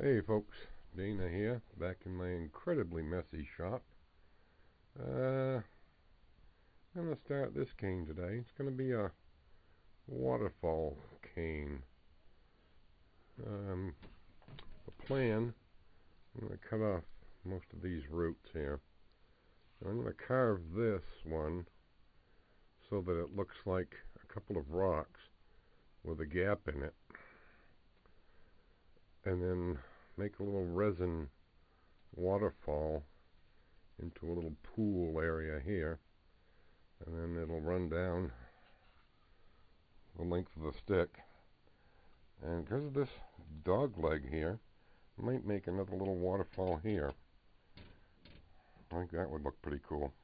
Hey folks, Dana here, back in my incredibly messy shop. I'm going to start this cane today. It's going to be a waterfall cane. The plan, I'm going to cut off most of these roots here. I'm going to carve this one so that it looks like a couple of rocks with a gap in it. And then make a little resin waterfall into a little pool area here, and then it'll run down the length of the stick. And because of this dog leg here, I might make another little waterfall here. I think that would look pretty cool.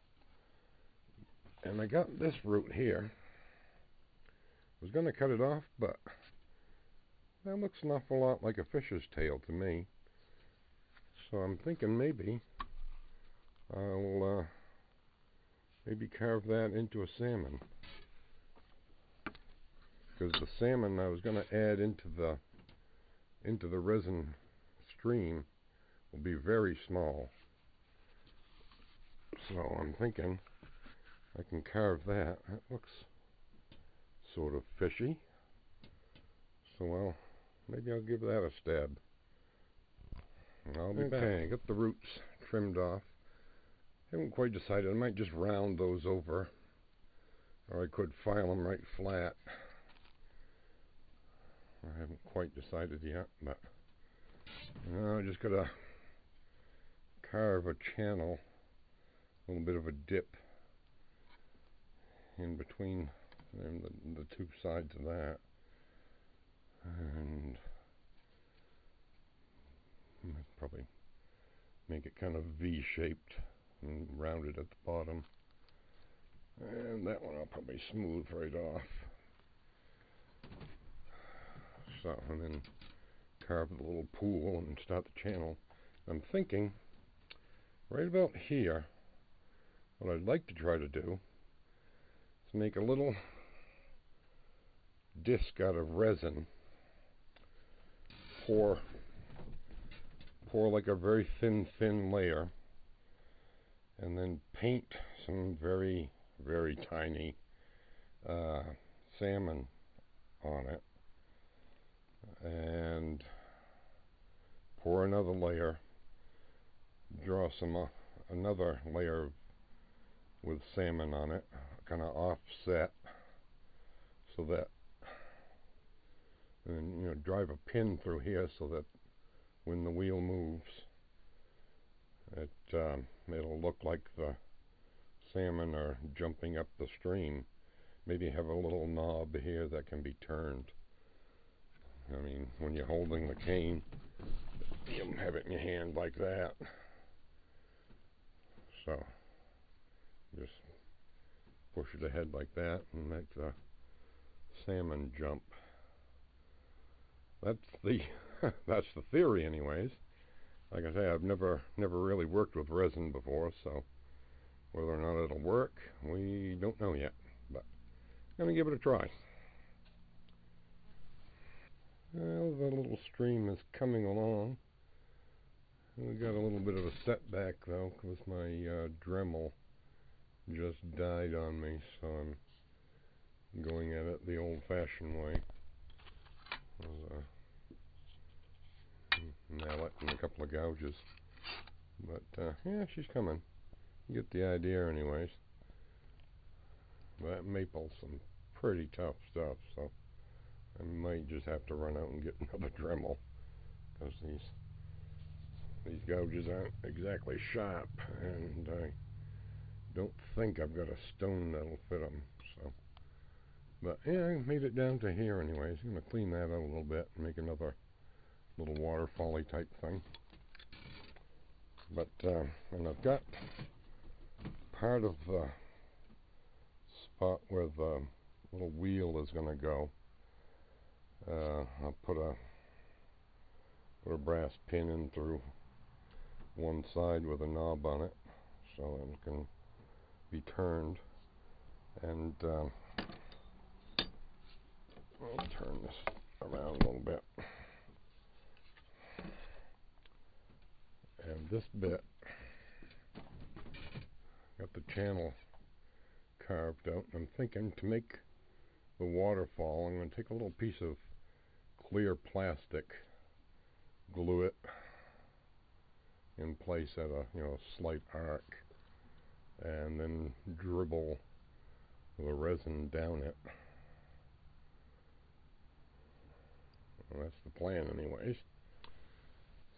And I got this root here. I was going to cut it off, but that looks an awful lot like a fish's tail to me. So I'm thinking maybe I'll maybe carve that into a salmon. Because the salmon I was going to add into the resin stream will be very small. So I'm thinking I can carve that. That looks sort of fishy. So well, maybe I'll give that a stab. I'll be back. Okay, I got the roots trimmed off. Haven't quite decided. I might just round those over, or I could file them right flat. I haven't quite decided yet, but I just gotta carve a channel, a little bit of a dip in between the two sides of that, and probably make it kind of V-shaped and rounded at the bottom. And that one I'll probably smooth right off. So, and then carve the little pool and start the channel. I'm thinking right about here, what I'd like to try to do is make a little disc out of resin. Pour like a very thin layer, and then paint some very tiny salmon on it, and pour another layer, draw some another layer with salmon on it, kind of offset, so that, and drive a pin through here so that when the wheel moves, it'll look like the salmon are jumping up the stream. Maybe have a little knob here that can be turned. I mean, when you're holding the cane, you have it in your hand like that. So just push it ahead like that and make the salmon jump. That's the that's the theory, anyways. Like I say, I've never really worked with resin before, so whether or not it'll work, we don't know yet. But I'm gonna give it a try. Well, the little stream is coming along. We got a little bit of a setback though, because my Dremel just died on me, so I'm going at it the old-fashioned way. Mallet and a couple of gouges. But yeah, she's coming. You get the idea, anyways. That maple's some pretty tough stuff, so I might just have to run out and get another Dremel, because these gouges aren't exactly sharp, and I don't think I've got a stone that'll fit them. So, but yeah, I made it down to here, anyways. I'm gonna clean that out a little bit and make another little waterfall-y type thing. But and I've got part of the spot where the little wheel is going to go. I'll put a brass pin in through one side with a knob on it, so it can be turned. And I'll turn this around a little bit. this bit. Got the channel carved out. I'm thinking to make the waterfall, I'm going to take a little piece of clear plastic, glue it in place at a slight arc, and then dribble the resin down it. Well, that's the plan anyways.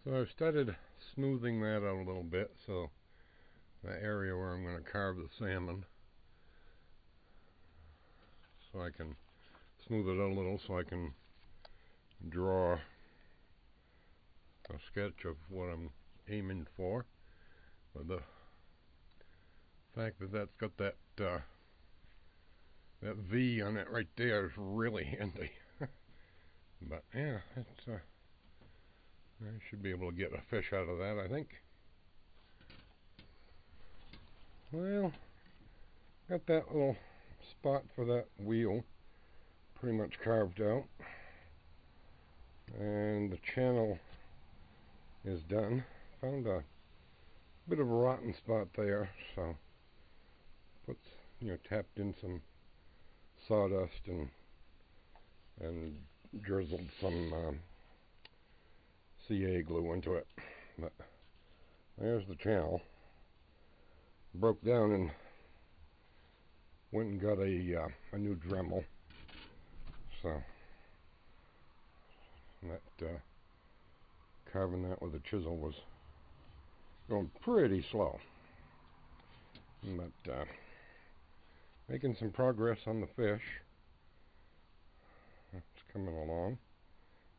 So I've started smoothing that out a little bit, so the area where I'm going to carve the salmon, so I can smooth it out a little so I can draw a sketch of what I'm aiming for. But the fact that that's got that that V on it right there is really handy. But yeah, it's I should be able to get a fish out of that, I think. Well, got that little spot for that wheel pretty much carved out, and the channel is done. Found a bit of a rotten spot there, so tapped in some sawdust and drizzled some CA glue into it. But there's the channel. Broke down and went and got a new Dremel. So that carving that with a chisel was going pretty slow, but making some progress on the fish. It's coming along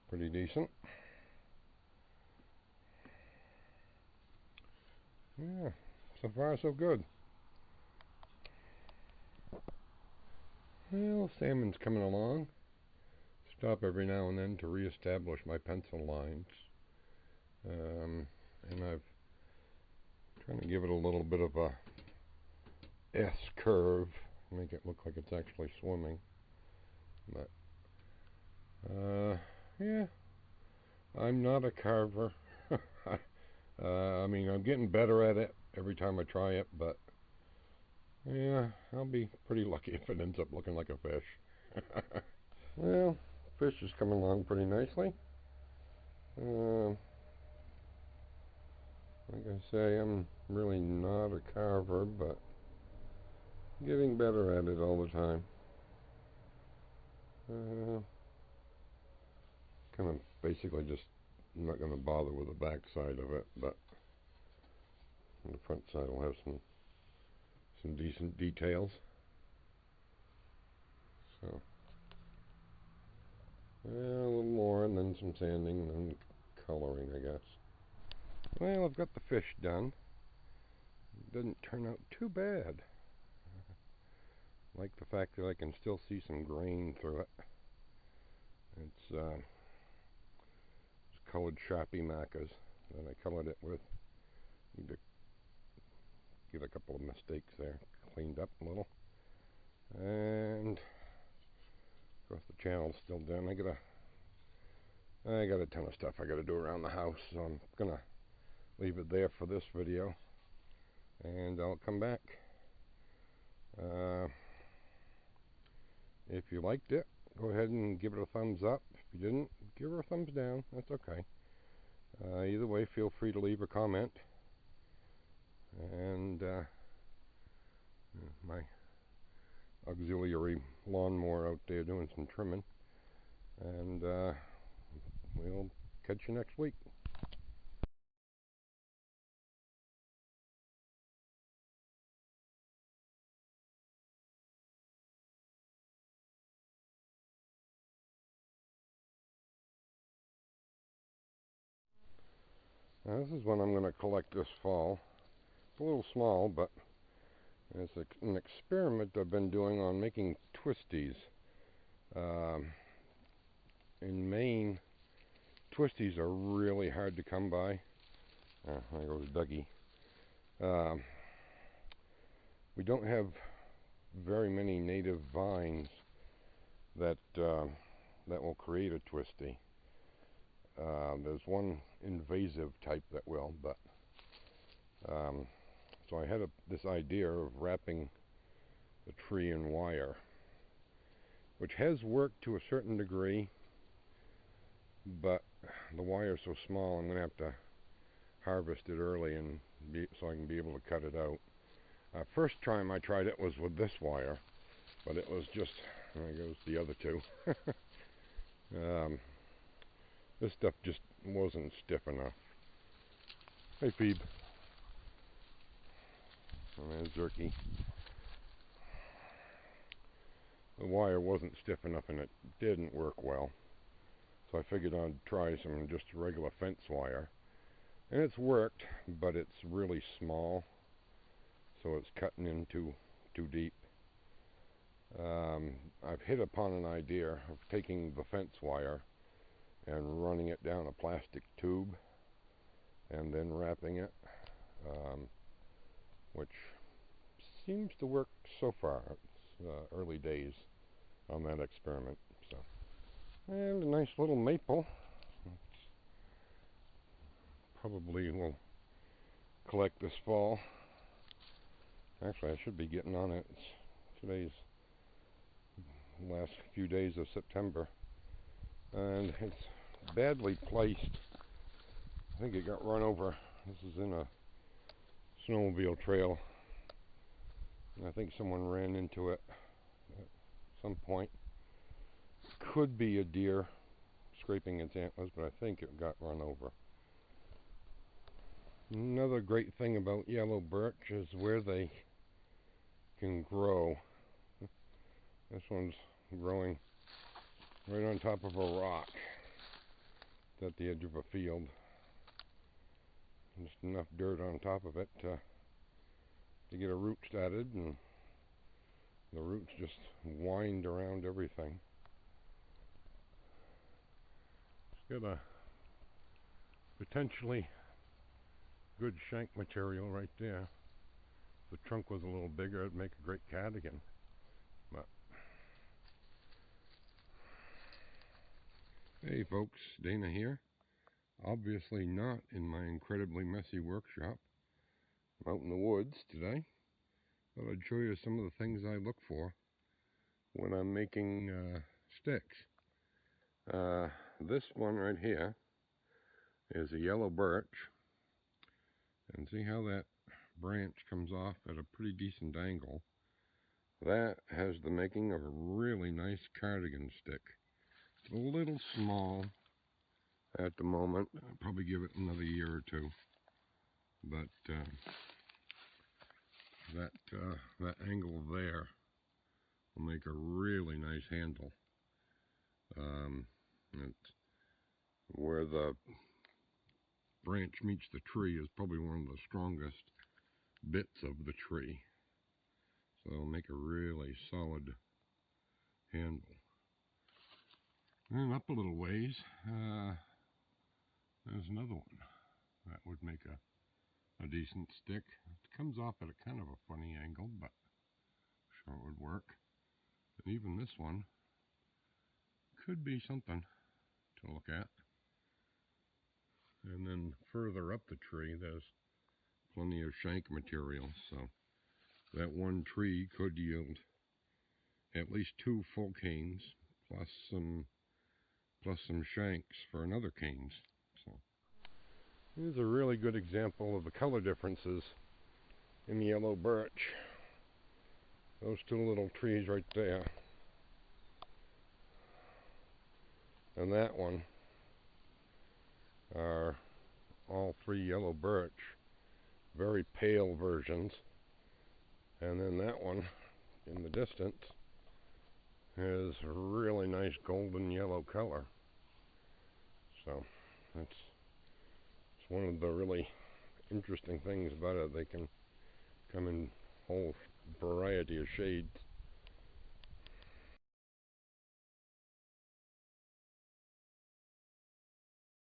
pretty decent. Yeah, so far so good. Well, salmon's coming along. Stop every now and then to reestablish my pencil lines, and I've trying to give it a little bit of a S curve, make it look like it's actually swimming. But yeah, I'm not a carver. I mean, I'm getting better at it every time I try it, but yeah, I'll be pretty lucky if it ends up looking like a fish. Well, fish is coming along pretty nicely. Like I say, I'm really not a carver, but getting better at it all the time. Kind of basically just, I'm not going to bother with the back side of it, but the front side will have some decent details. So yeah, a little more, and then some sanding, and then coloring, I guess. Well, I've got the fish done. It doesn't turn out too bad. I like the fact that I can still see some grain through it. It's colored Sharpie markers that I colored it with. Need to get a couple of mistakes there cleaned up a little. And of course the channel's still done. I got a ton of stuff I gotta do around the house, so I'm gonna leave it there for this video, and I'll come back. If you liked it, go ahead and give it a thumbs up. If you didn't, give her a thumbs down. That's okay. Either way, feel free to leave a comment. And my auxiliary lawnmower out there doing some trimming. And we'll catch you next week. Now, this is one I'm going to collect this fall. It's a little small, but it's an experiment I've been doing on making twisties. In Maine, twisties are really hard to come by. There goes Dougie. We don't have very many native vines that will create a twisty. There's one invasive type that will, but So I had this idea of wrapping the tree in wire, which has worked to a certain degree, but the wire is so small I'm going to have to harvest it early and so I can be able to cut it out. First time I tried it was with this wire, but it was just, there goes the other two. This stuff just wasn't stiff enough. Hey Phoebe. And there's Zerky. The wire wasn't stiff enough and it didn't work well. So I figured I'd try some just regular fence wire. And it's worked, but it's really small, so it's cutting in too deep. I've hit upon an idea of taking the fence wire and running it down a plastic tube and then wrapping it, which seems to work so far. It's early days on that experiment. So, and a nice little maple. Probably will collect this fall. Actually, I should be getting on it. Today's last few days of September, and it's badly placed. I think it got run over. This is in a snowmobile trail, and I think someone ran into it at some point. Could be a deer scraping its antlers, but I think it got run over. Another great thing about yellow birch is where they can grow. This one's growing right on top of a rock. It's at the edge of a field. Just enough dirt on top of it to get a root started, and the roots just wind around everything. It's got a potentially good shank material right there. If the trunk was a little bigger, it'd make a great cardigan. But hey folks, Dana here. Obviously not in my incredibly messy workshop. I'm out in the woods today. Thought I'd show you some of the things I look for when I'm making sticks. This one right here is a yellow birch. And see how that branch comes off at a pretty decent angle. That has the making of a really nice cardigan stick. It's a little small at the moment. I'll probably give it another year or two. But that angle there will make a really nice handle. It's where the branch meets the tree is probably one of the strongest bits of the tree. So it'll make a really solid handle. And up a little ways, there's another one that would make a decent stick. It comes off at a kind of a funny angle, but I'm sure it would work. And even this one could be something to look at. And then further up the tree, there's plenty of shank material, so that one tree could yield at least 2 full canes plus some shanks for another canes. So here's a really good example of the color differences in the yellow birch. Those 2 little trees right there, and that one are all 3 yellow birch, very pale versions, and then that one in the distance has a really nice golden yellow color. So it's one of the really interesting things about it. They can come in a whole variety of shades.